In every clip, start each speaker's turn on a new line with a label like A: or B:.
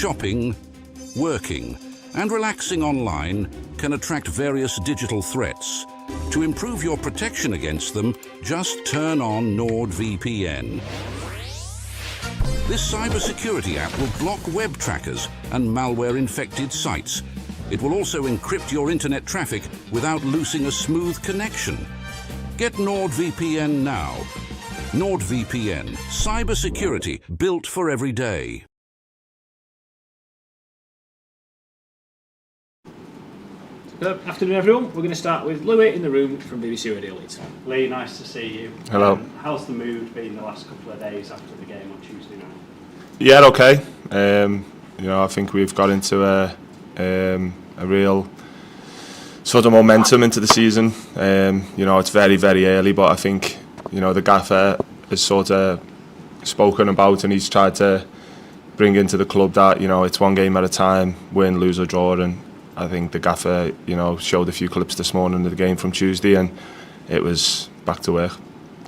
A: shopping, working, and relaxing online can attract various digital threats. To improve your protection against them, just turn on NordVPN. This cybersecurity app will block web trackers and malware-infected sites. It will also encrypt your internet traffic without losing a smooth connection. Get NordVPN now. NordVPN, cybersecurity built for every day.
B: Good afternoon, everyone. We're going to start with Louis in the room from BBC Radio Leeds.
C: Lee, nice to see you.
D: Hello.
C: How's the mood been the last couple of days after the game on Tuesday night?
D: Yeah, okay. I think we've got into a real sort of momentum into the season. It's very, very early, but I think, the gaffer has sort of spoken about and he's tried to bring into the club that, it's one game at a time, win, lose or draw, and I think the gaffer, showed a few clips this morning of the game from Tuesday and it was back to work.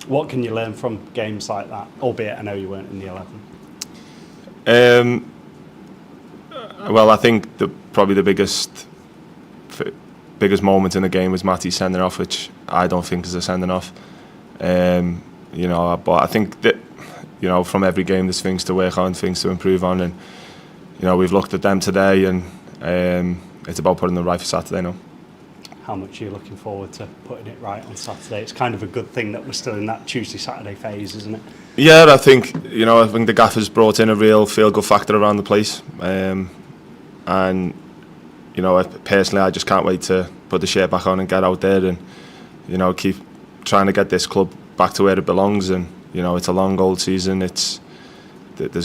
C: What can you learn from games like that, albeit I know you weren't in the 11?
D: Well, I think probably the biggest moment in the game was Matty's sending off, which I don't think is a sending off. But I think that, from every game there's things to work on, things to improve on, and we've looked at them today, and it's about putting them right for Saturday now.
C: How much are you looking forward to putting it right on Saturday? It's kind of a good thing that we're still in that Tuesday-Saturday phase, isn't it?
D: Yeah, I think the gaffer's brought in a real feel-good factor around the place, and personally I just can't wait to put the shirt back on and get out there and keep trying to get this club back to where it belongs. And it's a long old season. There's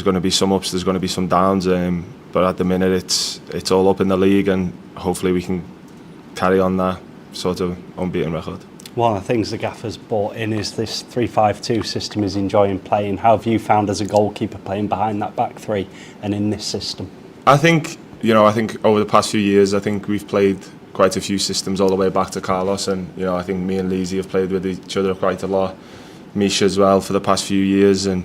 D: going to be some ups, there's going to be some downs, but at the minute it's all up in the league, and hopefully we can carry on that sort of unbeaten record.
C: One of the things the gaffer's brought in is this 3-5-2 system he's enjoying playing. How have you found as a goalkeeper playing behind that back three and in this system? I think over the past few years, I think we've played quite a few systems all the way back to Carlos, and I think me and Lizzie have played with each other quite a lot. Misha as well for the past few years, and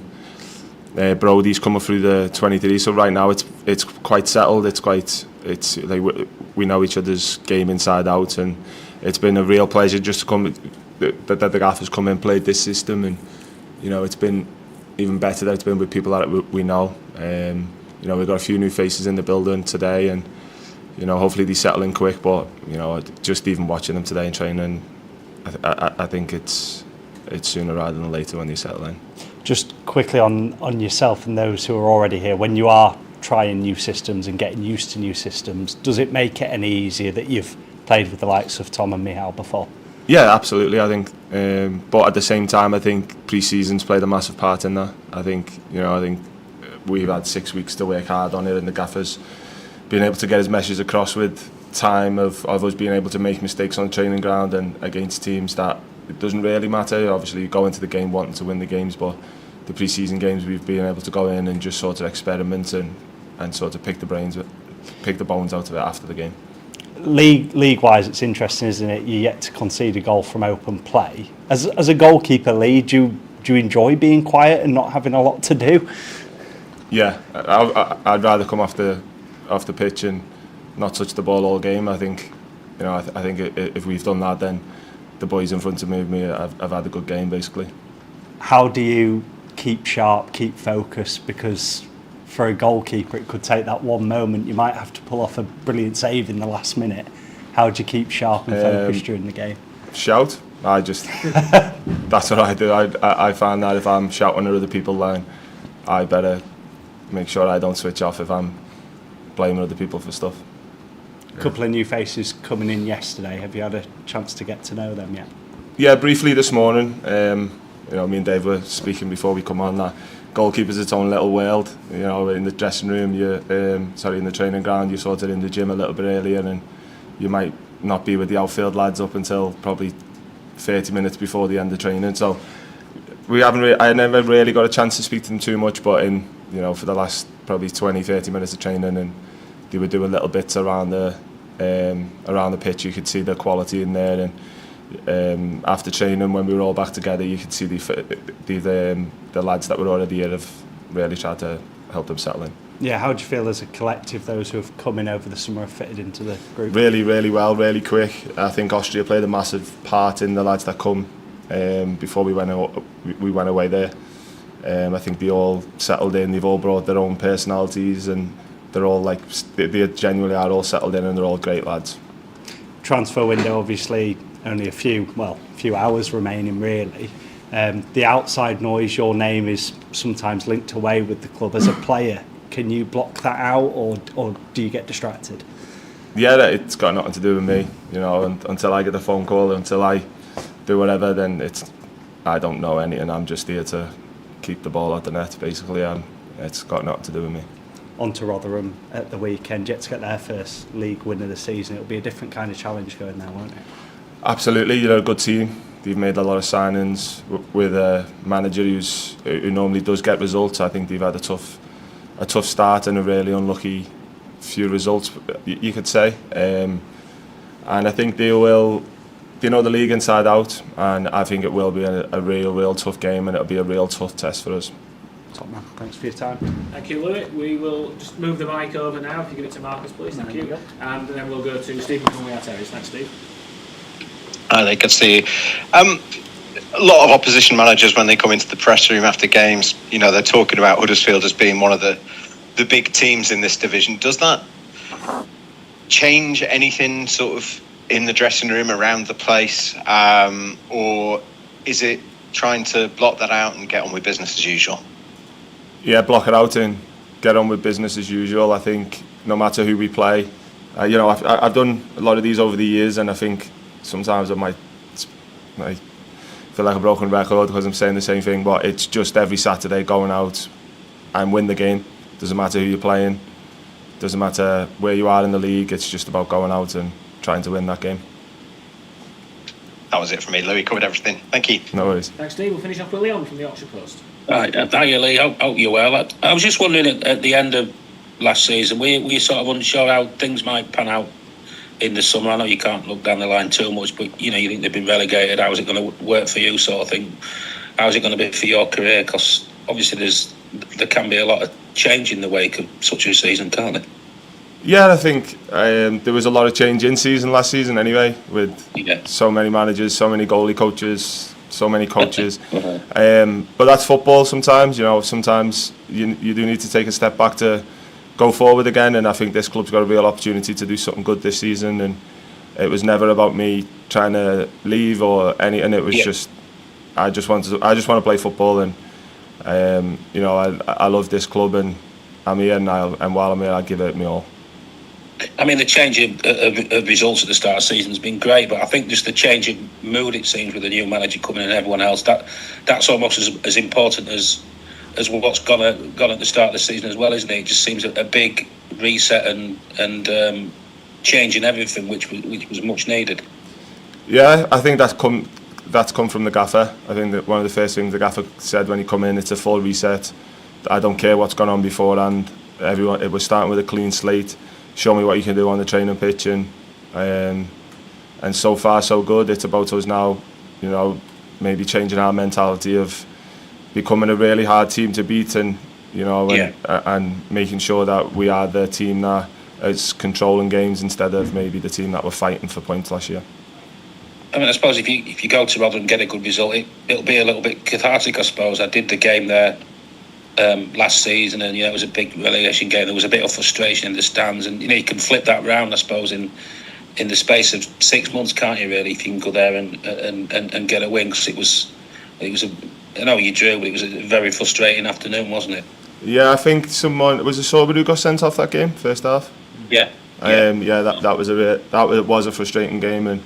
C: Brody's coming through the 23. So right now it's quite settled. It's like we know each other's game inside out, and it's been a real pleasure just to come that the gaffers come in, played this system, and it's been even better that it's been with people that we know. We've got a few new faces in the building today, and hopefully they settle in quick. But just even watching them today in training, I think it's sooner rather than later when they settle in. Just quickly on yourself and those who are already here, when you are trying new systems and getting used to new systems, does it make it any easier that you've played with the likes of Tom and Michal before? Yeah, absolutely. I think, but at the same time, I think pre-season's played a massive part in that. I think we've had 6 weeks to work hard on it, and the gaffers being able to get his message across with time of us being able to make mistakes on the training ground and against teams that it doesn't really matter. Obviously, you go into the game wanting to win the games, but the pre-season games we've been able to go in and just sort of experiment and sort of pick the bones out of it after the game. League-wise, it's interesting, isn't it? You're yet to concede a goal from open play. As a goalkeeper, Lee, do you enjoy being quiet and not having a lot to do? Yeah, I'd rather come off the pitch and not touch the ball all game. I think, I think if we've done that, then the boys in front of me have had a good game, basically. How do you keep sharp, keep focused? Because for a goalkeeper, it could take that one moment. You might have to pull off a brilliant save in the last minute. How do you keep sharp and focused during the game? Shout. That's what I do. I find that if I'm shouting at other people, then I better make sure I don't switch off if I'm blaming other people for stuff. A couple of new faces coming in yesterday. Have you had a chance to get to know them yet? Yeah, briefly this morning. Me and Dave were speaking before we come on that goalkeeper's its own little world. In the dressing room, in the training ground, you're sort of in the gym a little bit earlier, and you might not be with the outfield lads up until probably 30 minutes before the end of training. So I never really got a chance to speak to them too much, but for the last probably 20-30 minutes of training, and they were doing little bits around the pitch. You could see the quality in there, and after training, when we were all back together, you could see the lads that were already here have really tried to help them settle in. Yeah, how do you feel as a collective, those who have come in over the summer have fitted into the group?
D: Really, really well, really quick. I think Austria played a massive part in the lads that come before we went away there. I think they all settled in, they've all brought their own personalities, and they're all like, they genuinely are all settled in, and they're all great lads.
C: Transfer window, obviously only a few hours remaining really. The outside noise, your name is sometimes linked away with the club as a player. Can you block that out, or do you get distracted?
D: Yeah, it's got nothing to do with me, you know. Until I get the phone call, until I do whatever, then I don't know anything. I'm just here to keep the ball at the net, basically. It's got nothing to do with me.
C: On to Rotherham at the weekend, yet to get their first league win of the season. It'll be a different kind of challenge going there, won't it?
D: Absolutely, you're a good team. They've made a lot of signings with a manager who normally does get results. I think they've had a tough start and a really unlucky few results, you could say. And I think they know the league inside out, and I think it will be a real tough game, and it'll be a real tough test for us.
C: Top man, thanks for your time.
B: Thank you, Louis. We will just move the mic over now. If you give it to Marcus, please. Thank you. And then we'll go to Stephen from We Are Terrace. Thanks, Steve.
E: Hi there, good to see you. A lot of opposition managers, when they come into the press room after games, you know, they're talking about Huddersfield as being one of the big teams in this division. Does that change anything sort of in the dressing room, around the place, or is it trying to block that out and get on with business as usual?
D: Yeah, block it out and get on with business as usual. I think no matter who we play, you know, I've done a lot of these over the years, and I think sometimes I might feel like a broken record because I'm saying the same thing, but it's just every Saturday going out and win the game. Doesn't matter who you're playing, doesn't matter where you are in the league, it's just about going out and trying to win that game.
E: That was it from me. Louis covered everything. Thank you.
D: No worries.
B: Thanks, Steve. We'll finish off with Leon from the Yorkshire Post.
F: Thank you, Lee. Hope you're well. I was just wondering, at the end of last season, were you sort of unsure how things might pan out in the summer? I know you can't look down the line too much, but you know, you think they've been relegated. How's it going to work for you, sort of thing? How's it going to be for your career? Because obviously there can be a lot of change in the wake of such a season, can't there?
D: Yeah, I think there was a lot of change in season last season anyway, with so many managers, so many goalie coaches, so many coaches. But that's football sometimes, you know. Sometimes you do need to take a step back to go forward again, and I think this club's got a real opportunity to do something good this season, and it was never about me trying to leave or any, and it was just I just want to play football, and you know, I love this club, and I'm here, and while I'm here, I'll give it me all.
F: I mean, the change of results at the start of the season has been great, but I think just the change of mood, it seems, with the new manager coming in and everyone else, that's almost as important as what's gone at the start of the season as well, isn't it? It just seems a big reset and change in everything, which was much needed. Yeah,
D: I think that's come from the gaffer. I think that one of the first things the gaffer said when he come in, it's a full reset. I don't care what's gone on beforehand. It was starting with a clean slate. Show me what you can do on the training pitch, and so far so good. It's about us now, you know, maybe changing our mentality of becoming a really hard team to beat, and you know, and making sure that we are the team that is controlling games instead of maybe the team that were fighting for points last year.
F: I mean, I suppose if you go to Rotherham and get a good result, it'll be a little bit cathartic, I suppose. I did the game there last season, and you know, it was a big relegation game. There was a bit of frustration in the stands, and you know, you can flip that round, I suppose, in the space of 6 months, can't you? Really, if you can go there and get a win, because it was I know you drew, but it was a very frustrating afternoon, wasn't it?
D: Yeah, I think was it Sorber who got sent off that game first half. That was a frustrating game, and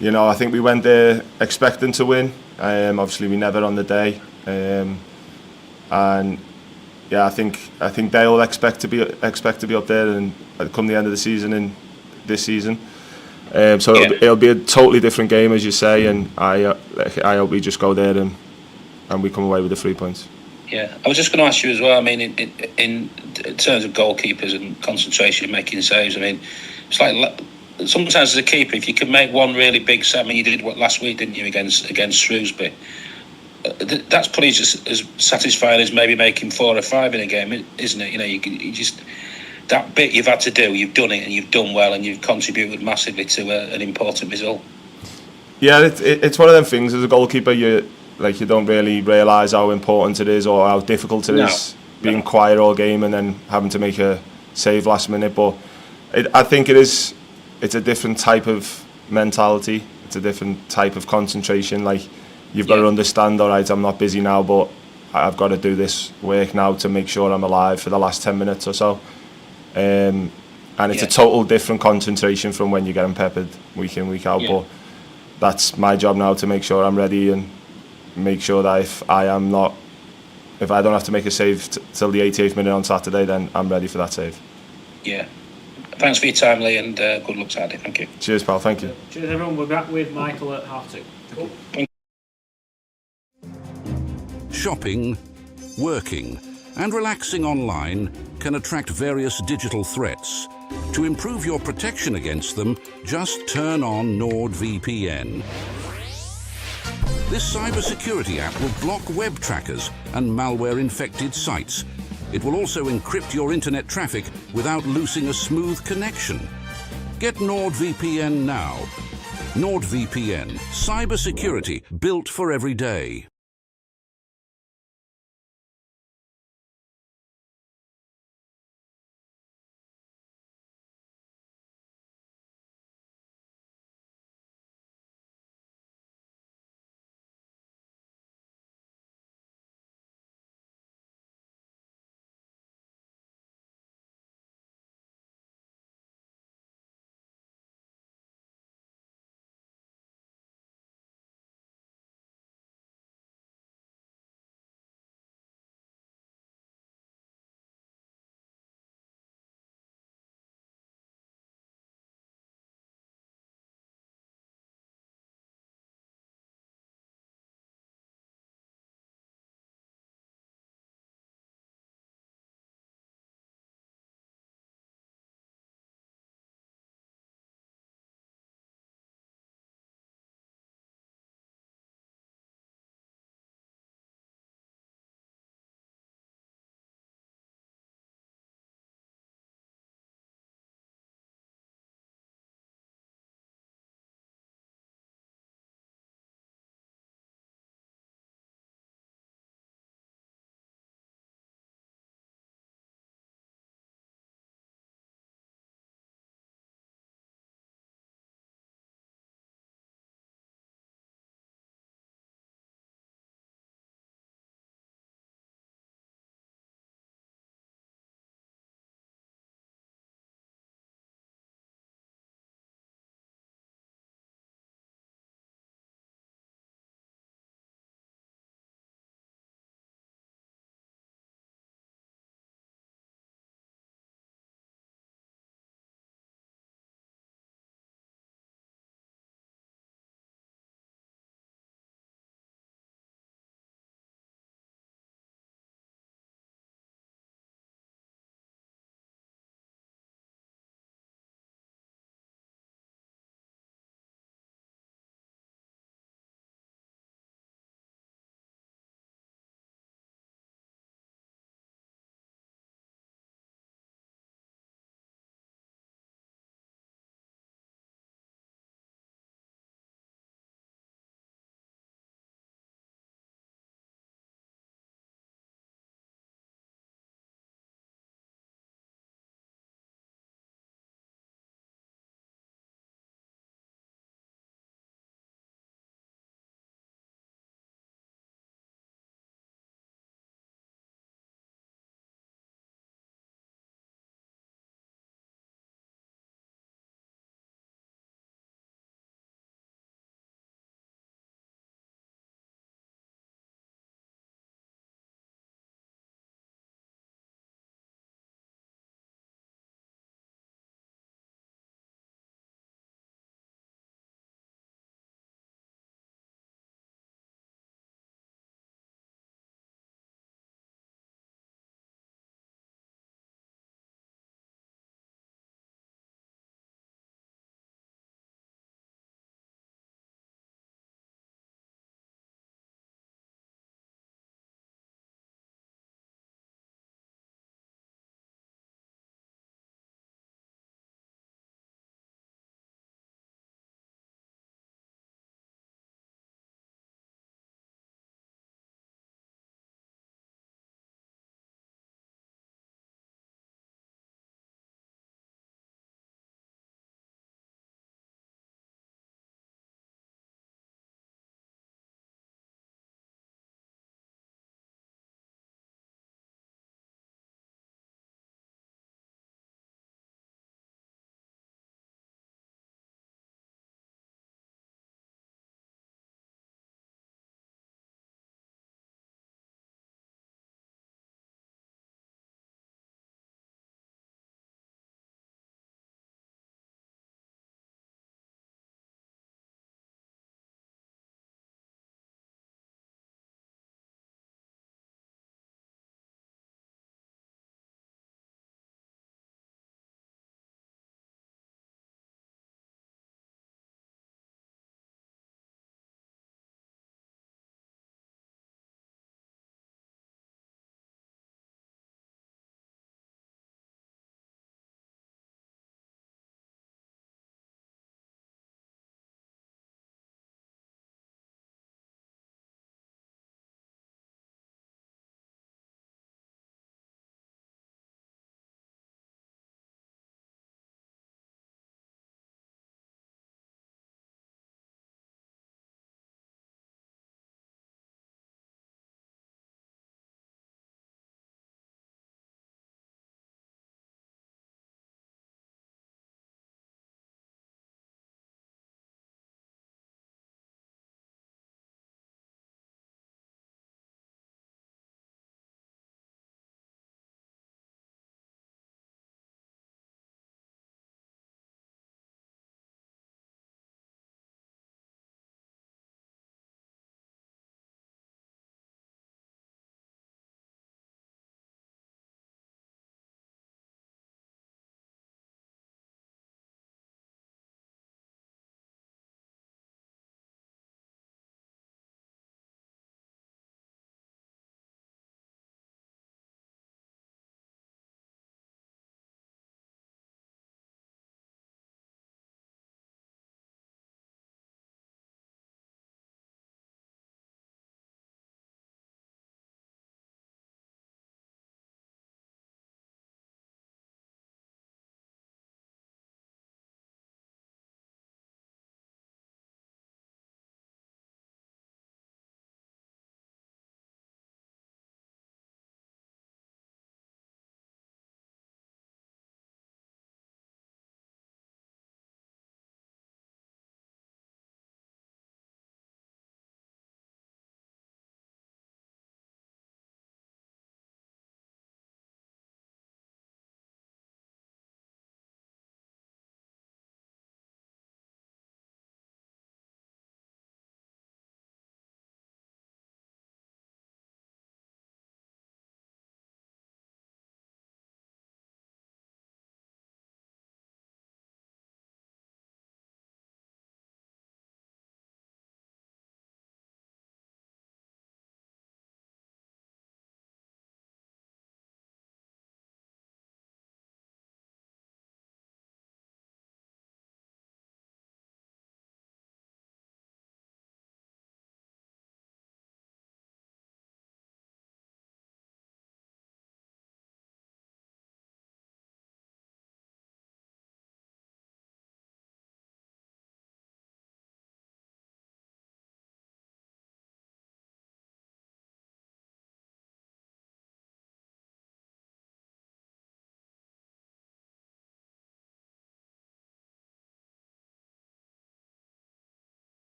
D: you know, I think we went there expecting to win. Obviously, we never on the day. And yeah, I think they all expect to be up there and come the end of the season in this season. So it'll be a totally different game, as you say, and I hope we just go there and we come away with the 3 points.
F: Yeah, I was just going to ask you as well. I mean, in terms of goalkeepers and concentration, making saves. I mean, it's like sometimes as a keeper, if you can make one really big save, I mean, you did what last week, didn't you, against Shrewsbury? that's probably just as satisfying as maybe making 4 or 5 in a game, isn't it? You know, you just that bit you've had to do, you've done it, and you've done well, and you've contributed massively to an important result.
D: Yeah, it's one of them things as a goalkeeper. You don't really realise how important it is or how difficult it is being quiet all game and then having to make a save last minute. But I think it's a different type of mentality. It's a different type of concentration. Like, you've got to understand, all right, I'm not busy now, but I've got to do this work now to make sure I'm alive for the last 10 minutes or so. And it's a total different concentration from when you're getting peppered week in, week out. But that's my job now, to make sure I'm ready and make sure that if I don't have to make a save till the 88th minute on Saturday, then I'm ready for that save.
F: Yeah. Thanks for your time, Lee, and good luck Saturday. Thank you.
D: Cheers, pal. Thank you.
B: Cheers, everyone. We're back with Michael at 2:30. Thank you.
A: Shopping, working, and relaxing online can attract various digital threats. To improve your protection against them, just turn on NordVPN. This cybersecurity app will block web trackers and malware-infected sites. It will also encrypt your internet traffic without losing a smooth connection. Get NordVPN now. NordVPN, cybersecurity built for every day.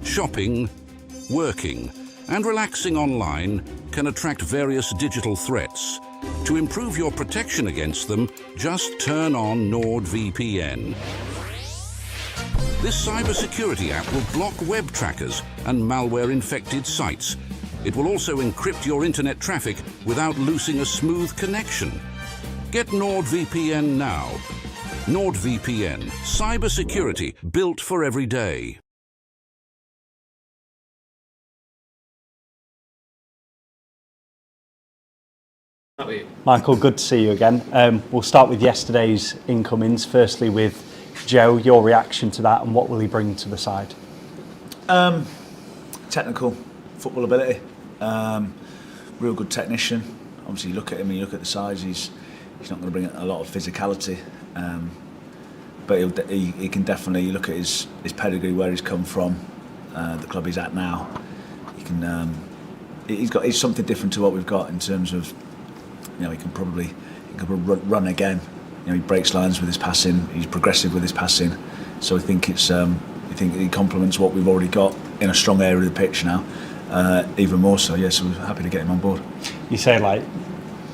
A: shopping, working, and relaxing online can attract various digital threats. To improve your protection against them, just turn on NordVPN. This cybersecurity app will block web trackers and malware-infected sites. It will also encrypt your internet traffic without losing a smooth connection. Get NordVPN now. NordVPN, cybersecurity built for every day.
C: Michael, good to see you again. We'll start with yesterday's incomings. Firstly with Joe, your reaction to that and what will he bring to the side?
G: Technical, football ability, real good technician. Obviously you look at him and you look at the size, he's not going to bring a lot of physicality, but he can definitely, you look at his pedigree, where he's come from, the club he's at now. He can, he's something different to what we've got in terms of, he can probably run again. He breaks lines with his passing. He's progressive with his passing. So I think he complements what we've already got in a strong area of the pitch now, even more so. Yeah, so we're happy to get him on board.
C: You say like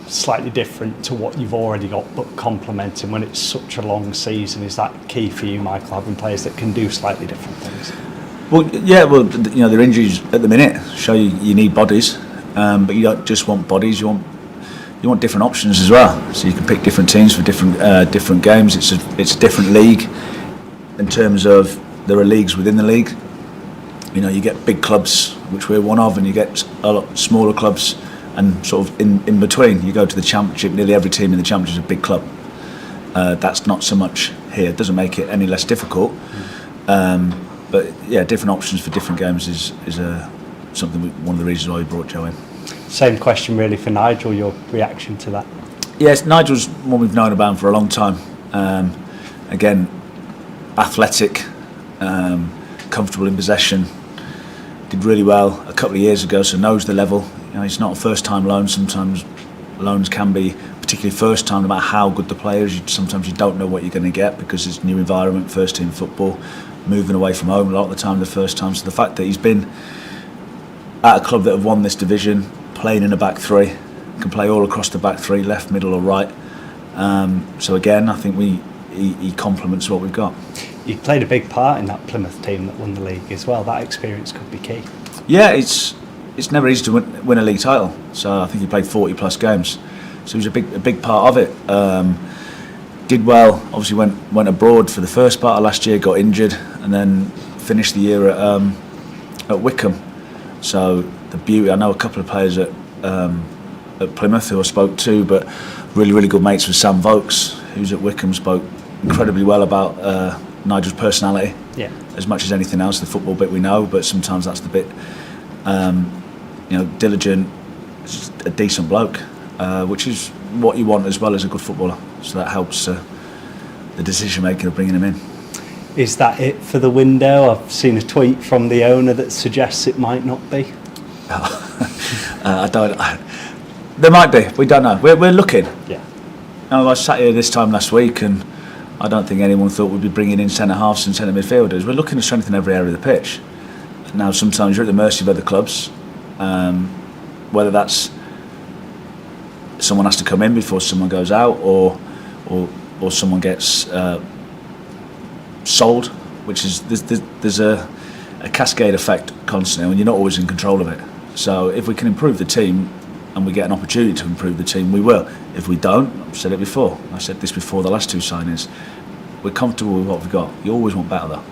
C: slightly different to what you've already got, but complementing when it's such a long season. Is that key for you, Michael, having players that can do slightly different things?
G: Well, yeah. Well, their injuries at the minute show you need bodies, but you don't just want bodies. You want different options as well, so you can pick different teams for different games. It's a different league in terms of there are leagues within the league. You get big clubs, which we're one of, and you get a lot smaller clubs, and sort of in between. You go to the Championship, nearly every team in the Championship is a big club. That's not so much here. It doesn't make it any less difficult, but yeah, different options for different games is one of the reasons why we brought Joe in.
C: Same question really for Nigel, your reaction to that?
G: Yes, Nigel's one we've known about for a long time. Again, athletic, comfortable in possession, did really well a couple of years ago, so knows the level. He's not a first-time loan. Sometimes loans can be, particularly first time, no matter how good the player is, sometimes you don't know what you're going to get because it's a new environment, first team football, moving away from home a lot of the time, the first time. So the fact that he's been at a club that have won this division, playing in a back three, can play all across the back three, left, middle or right. So again, I think he complements what we've got.
C: You played a big part in that Plymouth team that won the league as well. That experience could be key.
G: Yeah, it's never easy to win a league title. So I think he played 40 plus games. So he was a big part of it. Did well. Obviously went abroad for the first part of last year, got injured, and then finished the year at Wycombe. So the beauty, I know a couple of players at Plymouth who I spoke to, but really good mates with Sam Vokes, who's at Wycombe, spoke incredibly well about Nigel's personality.
C: Yeah.
G: As much as anything else, the football bit we know, but sometimes that's the bit, diligent, just a decent bloke, which is what you want as well as a good footballer. So that helps the decision making of bringing him in.
C: Is that it for the window? I've seen a tweet from the owner that suggests it might not be.
G: There might be. We don't know. We're looking.
C: Yeah.
G: I sat here this time last week, and I don't think anyone thought we'd be bringing in centre halves and centre midfielders. We're looking to strengthen every area of the pitch. Now, sometimes you're at the mercy of other clubs, whether that's someone has to come in before someone goes out, or someone gets sold, which is there's a cascade effect constantly, and you're not always in control of it. So if we can improve the team, and we get an opportunity to improve the team, we will. If we don't, I've said it before. I said this before the last two signings. We're comfortable with what we've got. You always want better, though.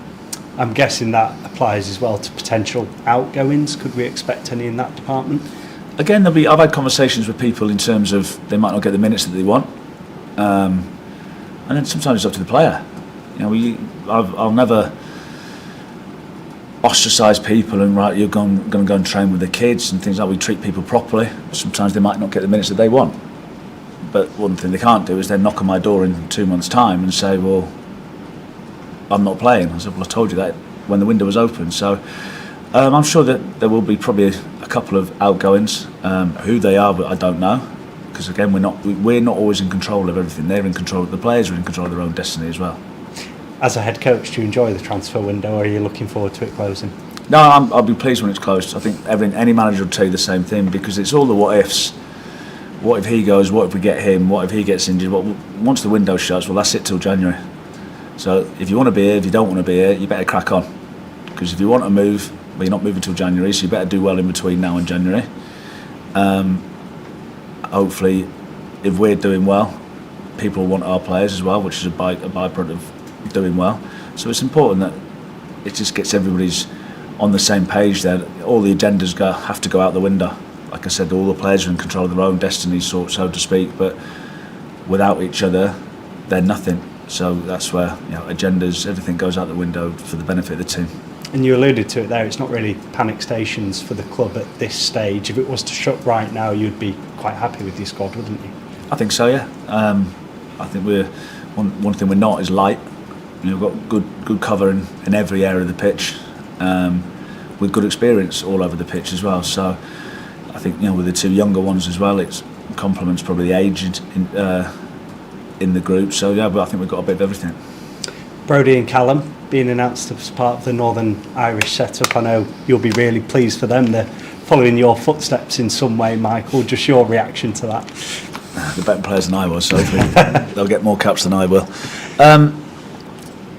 C: I'm guessing that applies as well to potential outgoings. Could we expect any in that department?
G: Again, I've had conversations with people in terms of they might not get the minutes that they want, and then sometimes it's up to the player. I'll never ostracise people and you're going to go and train with the kids and things like. We treat people properly. Sometimes they might not get the minutes that they want, but one thing they can't do is then knock on my door in 2 months' time and say, well, I'm not playing. I said, well, I told you that when the window was open. So I'm sure that there will be probably a couple of outgoings. Who they are, I don't know, because again, we're not always in control of everything. They're in control of the players, are in control of their own destiny as well.
C: As a head coach, do you enjoy the transfer window, or are you looking forward to it closing?
G: No, I'll be pleased when it's closed. I think any manager will tell you the same thing, because it's all the what ifs. What if he goes? What if we get him? What if he gets injured? Once the window shuts, well, that's it till January. So if you want to be here, if you don't want to be here, you better crack on. Because if you want to move, well, you're not moving till January, so you better do well in between now and January. Hopefully, if we're doing well, people want our players as well, which is a byproduct of doing well. So it's important that it just gets everybody's on the same page there. All the agendas have to go out the window. Like I said, all the players are in control of their own destiny, so to speak, but without each other, they're nothing. So that's where agendas, everything goes out the window for the benefit of the team.
C: And you alluded to it there, it's not really panic stations for the club at this stage. If it was to shut right now, you'd be quite happy with your squad, wouldn't you?
G: I think so, yeah. I think we're one thing we're not is light. We've got good cover in every area of the pitch, with good experience all over the pitch as well. So I think with the two younger ones as well, it complements probably the age in the group. So yeah, but I think we've got a bit of everything.
C: Brodie and Callum being announced as part of the Northern Irish setup, I know you'll be really pleased for them. They're following your footsteps in some way, Michael. Just your reaction to that?
G: They're better players than I was, so they'll get more caps than I will.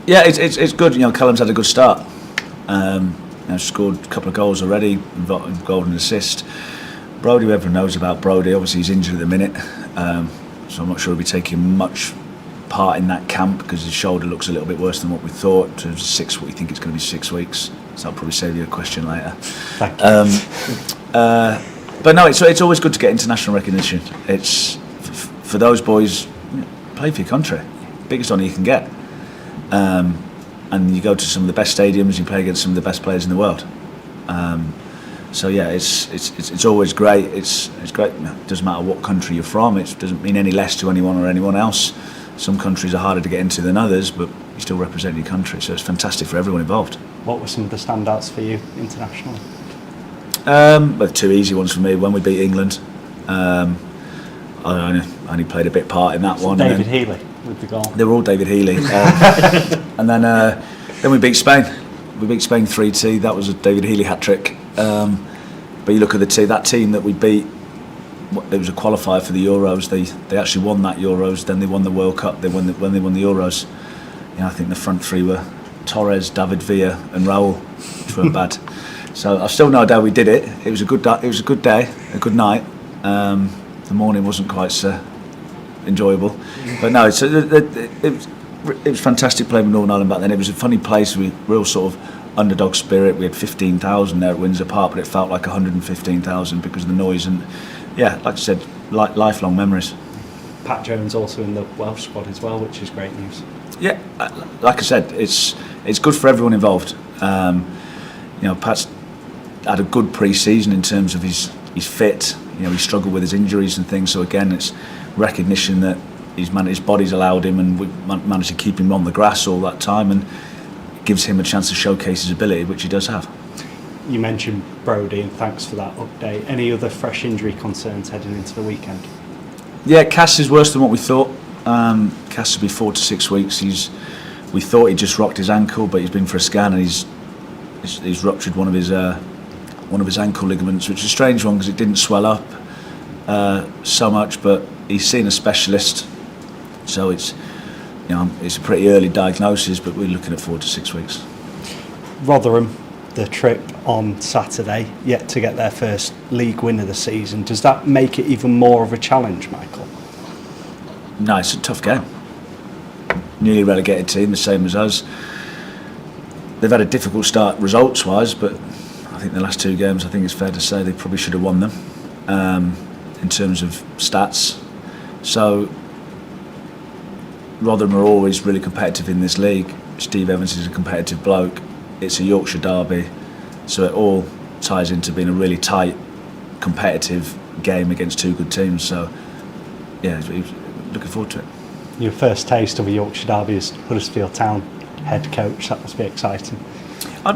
G: Yeah, it's good. Callum's had a good start. Scored a couple of goals already, goal and assist. Brodie, everyone knows about Brodie. Obviously, he's injured at the minute, so I'm not sure he'll be taking much part in that camp because his shoulder looks a little bit worse than what we thought. We think it's going to be 6 weeks, so I'll probably save you a question later.
C: Thank you.
G: But no, it's always good to get international recognition. It's for those boys, play for your country, biggest honour you can get. And you go to some of the best stadiums, you play against some of the best players in the world. So yeah, it's always great. It's great. It doesn't matter what country you're from. It doesn't mean any less to anyone or anyone else. Some countries are harder to get into than others, but you still represent your country. So it's fantastic for everyone involved.
C: What were some of the standouts for you internationally?
G: Well, two easy ones for me. When we beat England, I only played a bit part in that one.
C: David Healy with the goal.
G: They were all David Healy. And then we beat Spain. We beat Spain 3-2. That was a David Healy hat trick. But you look at that team that we beat. It was a qualifier for the Euros. They actually won that Euros. Then they won the World Cup. When they won the Euros. I think the front three were Torres, David Villa, and Raul, which weren't bad. So I've still no doubt we did it. It was a good day, a good night. The morning wasn't quite so enjoyable, but no, it was fantastic playing with Northern Ireland back then. It was a funny place with real sort of underdog spirit. We had 15,000 there at Windsor Park, but it felt like 115,000 because of the noise. And yeah, like I said, lifelong memories.
C: Pat Jones also in the Welsh squad as well, which is great news. Yeah,
G: like I said, it's good for everyone involved. Pat's had a good pre-season in terms of he's fit. He struggled with his injuries and things. So again, it's recognition that his body's allowed him, and we managed to keep him on the grass all that time, and it gives him a chance to showcase his ability, which he does have.
C: You mentioned Brodie, and thanks for that update. Any other fresh injury concerns heading into the weekend?
G: Yeah, Cass is worse than what we thought. Cass will be 4 to 6 weeks. We thought he just rocked his ankle, but he's been for a scan and he's ruptured one of his ankle ligaments, which is a strange one because it didn't swell up so much, but he's seen a specialist, so it's a pretty early diagnosis, but we're looking at 4 to 6 weeks.
C: Rotherham, the trip on Saturday, yet to get their first league win of the season. Does that make it even more of a challenge, Michael?
G: No, it's a tough game. Newly relegated team, the same as us. They've had a difficult start results-wise, but I think the last 2 games, I think it's fair to say they probably should have won them in terms of stats. So Rotherham are always really competitive in this league. Steve Evans is a competitive bloke. It's a Yorkshire derby, so it all ties into being a really tight, competitive game against 2 good teams. So yeah, looking forward to it.
C: Your first taste of a Yorkshire derby as Huddersfield Town head coach. That must be exciting.
G: I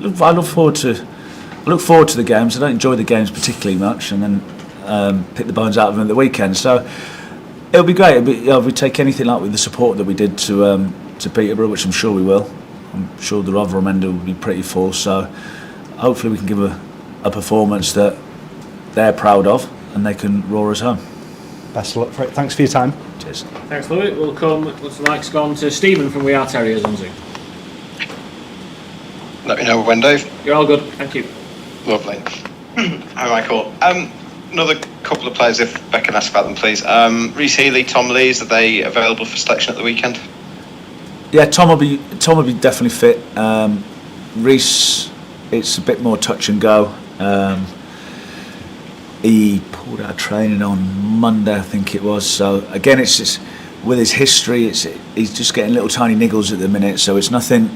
G: look forward to the games. I don't enjoy the games particularly much, and then pick the bones out of them at the weekend. So it'll be great. We take anything like with the support that we did to to Peterborough, which I'm sure we will. I'm sure the Rotherham end will be pretty full, so hopefully we can give a performance that they're proud of and they can roar us home.
C: Best of luck for it. Thanks for your time.
G: Cheers.
B: Thanks, Louis. We'll come, looks like it's gone to Stephen from We Are Terriers on Zoom.
E: Let me know when, Dave.
B: You're all good, thank you.
E: Lovely. Hi, Michael. Another couple of players, if I can ask about them, please. Reece Healy, Tom Lees, are they available for selection at the weekend?
G: Yeah, Tom will be definitely fit. Reece, it's a bit more touch and go. He pulled out training on Monday, I think it was. So again, it's just, with his history, he's just getting little tiny niggles at the minute. So it's nothing,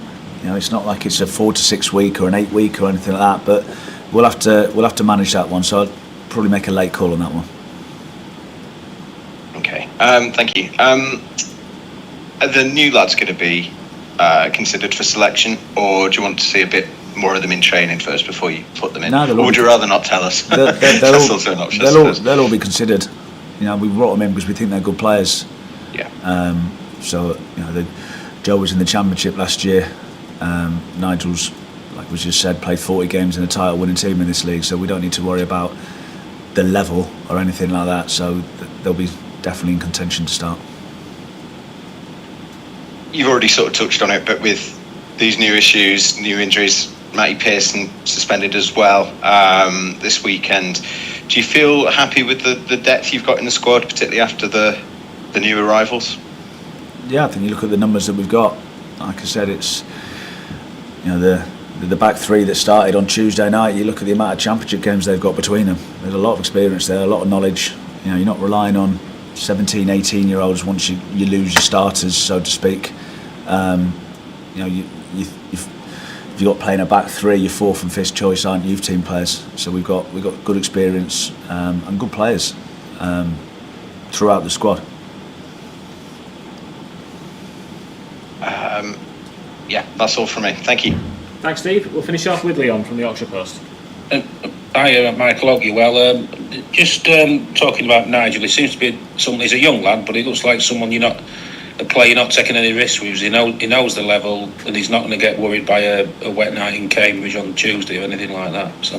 G: it's not like it's a 4 to 6 week or an 8 week or anything like that. But we'll have to manage that one. So I'll probably make a late call on that one.
E: Okay, thank you. Are the new lads going to be considered for selection, or do you want to see a bit more of them in training first before you put them in?
G: No,
E: or would you rather not tell us? That's also an option.
G: They'll all be considered. We brought them in because we think they're good players.
E: Yeah.
G: Joe was in the Championship last year. Nigel's, like we just said, played 40 games in a title-winning team in this league, so we don't need to worry about the level or anything like that. So they'll be definitely in contention to start.
E: You've already sort of touched on it, but with these new issues, new injuries, Matty Pearson suspended as well this weekend. Do you feel happy with the depth you've got in the squad, particularly after the new arrivals?
G: Yeah, I think you look at the numbers that we've got. Like I said, it's the back three that started on Tuesday night. You look at the amount of Championship games they've got between them. There's a lot of experience there, a lot of knowledge. You're not relying on 17, 18-year-olds once you lose your starters, so to speak. If you've got playing a back three, your fourth and fifth choice aren't youth team players. So we've got good experience and good players throughout the squad.
E: Yeah, that's all from me. Thank you.
B: Thanks, Steve. We'll finish off with Leon from the Yorkshire Post.
F: Hi, Michael. Hope you're well. Just talking about Nigel, he seems to be he's a young lad, but he looks like someone you're not taking any risks with. He knows the level, and he's not going to get worried by a wet night in Cambridge on Tuesday or anything like that. So.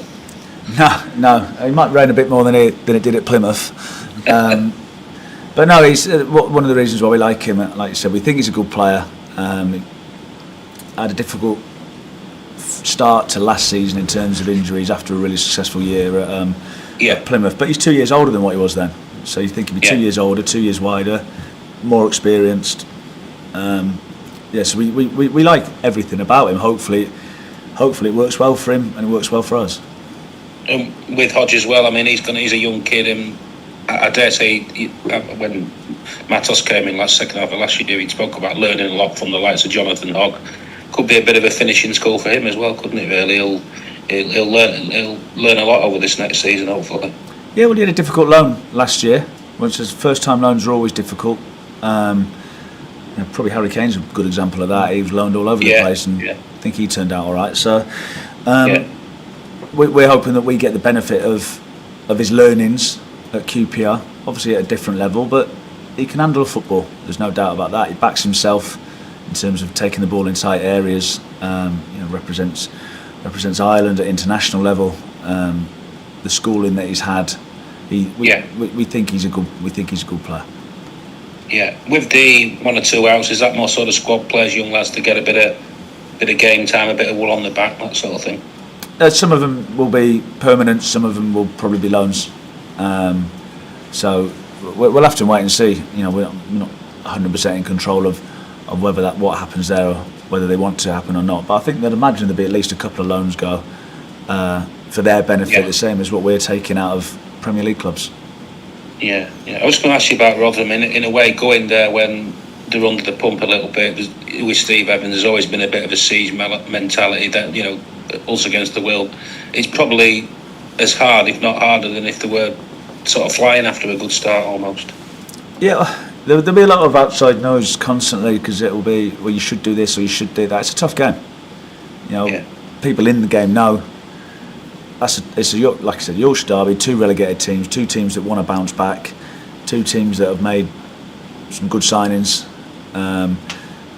G: No, it might rain a bit more than it did at Plymouth. But no, he's one of the reasons why we like him. Like you said, we think he's a good player. Had a difficult start to last season in terms of injuries after a really successful year at Plymouth. But he's 2 years older than what he was then. So you think he'd be 2 years older, 2 years wider, more experienced. So we like everything about him. Hopefully it works well for him and it works well for us.
F: With Hodge as well, I mean, he's a young kid, and I dare say when Matos came in second half of last year, he spoke about learning a lot from the likes of Jonathan Hogg. Could be a bit of a finishing school for him as well, couldn't it? Really, he'll learn a lot over this next season, hopefully. Yeah, well, he had a difficult loan last year. Which is first-time loans are always difficult. Probably Harry Kane's a good example of that. He was loaned all over the place, and I think he turned out all right. So we're hoping that we get the benefit of his learnings at QPR. Obviously at a different level, but he can handle a football. There's no doubt about that. He backs himself in terms of taking the ball in tight areas. Represents Ireland at international level. The schooling that he's had. We think he's a good player. Yeah, with the 1 or 2 outs, is that more sort of squad players, young lads, to get a bit of game time, a bit of wool on the back, that sort of thing? Some of them will be permanent, some of them will probably be loans. So we'll have to wait and see. We're not 100% in control of whether what happens there, or whether they want to happen or not. But I think they'd imagine there'd be at least a couple of loans go for their benefit, the same as what we're taking out of Premier League clubs. Yeah. I was going to ask you about Rotherham. In a way, going there when they're under the pump a little bit with Steve Evans, there's always been a bit of a siege mentality that us against the world. It's probably as hard, if not harder, than if they were sort of flying after a good start almost. Yeah, there'll be a lot of outside noise constantly, because it'll be, well, you should do this or you should do that. It's a tough game. People in the game know. It's like I said, Yorkshire derby, 2 relegated teams, 2 teams that want to bounce back, 2 teams that have made some good signings.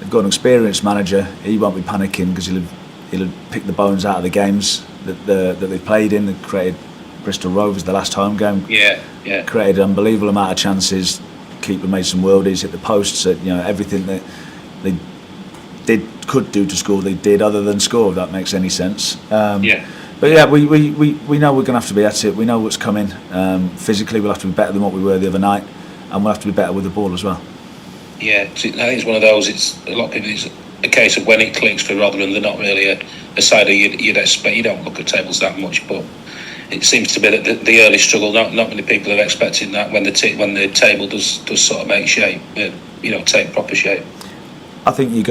G: they've got an experienced manager. He won't be panicking because he'll have picked the bones out of the games that they've played in. They created Bristol Rovers the last home game.
F: Yeah.
G: Created an unbelievable amount of chances. Keeper made some worldies, hit the posts. Everything that they could do to score, they did, other than score. If that makes any sense. But yeah, we know we're going to have to be at it. We know what's coming. Physically, we'll have to be better than what we were the other night, and we'll have to be better with the ball as well.
F: Yeah, I think it's one of those. It's a lot of people. It's a case of when it clicks for Rotherham, they're not really a side that you'd expect. You don't look at tables that much, but it seems to be that the early struggle. Not many people are expecting that when the table does sort of make shape. Take proper shape.
G: I think if you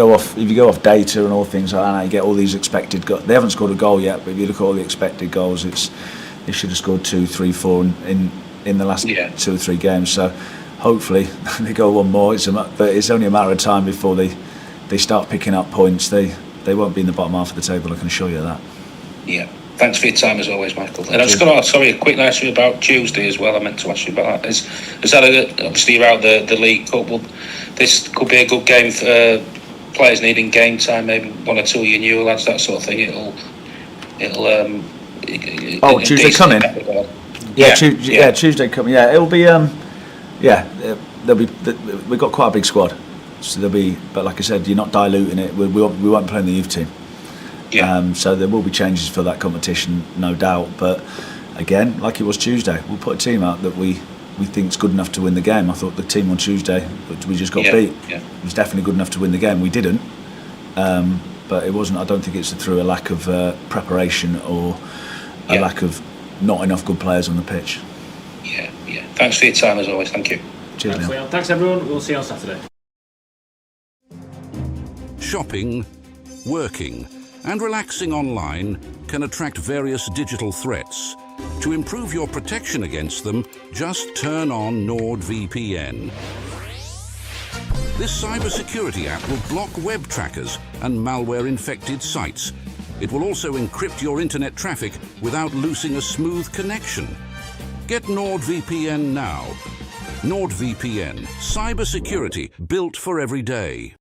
G: go off data and all things like that, you get all these expected goals. They haven't scored a goal yet, but if you look at all the expected goals, they should have scored 2, 3, 4 in the last 2 or 3 games. So hopefully they go one more. But it's only a matter of time before they start picking up points. They won't be in the bottom half of the table, I can assure you that.
F: Yeah. Thanks for your time as always, Michael. And I was going to ask, a quick ask you about Tuesday as well. I meant to ask you about that. Is that obviously you're out the League Cup? Well, this could be a good game for players needing game time. Maybe 1 or 2 of your new lads, that sort of thing.
G: Tuesday coming. Tuesday coming. Yeah, it'll be. We've got quite a big squad, so there'll be. But like I said, you're not diluting it. We won't play in the youth team.
F: Yeah.
G: So there will be changes for that competition, no doubt. But again, like it was Tuesday, we'll put a team out that we think is good enough to win the game. I thought the team on Tuesday, but we just got beat. Yeah. It was definitely good enough to win the game. We didn't, but it wasn't. I don't think it's through a lack of preparation or a lack of not enough good players on the pitch.
F: Yeah. Thanks for your time as always. Thank you.
G: Cheers,
B: Thanks, Leon. Thanks everyone. We'll see you on Saturday.
A: Shopping, working, and relaxing online can attract various digital threats. To improve your protection against them, just turn on NordVPN. This cybersecurity app will block web trackers and malware-infected sites. It will also encrypt your internet traffic without losing a smooth connection. Get NordVPN now. NordVPN, cybersecurity built for every day.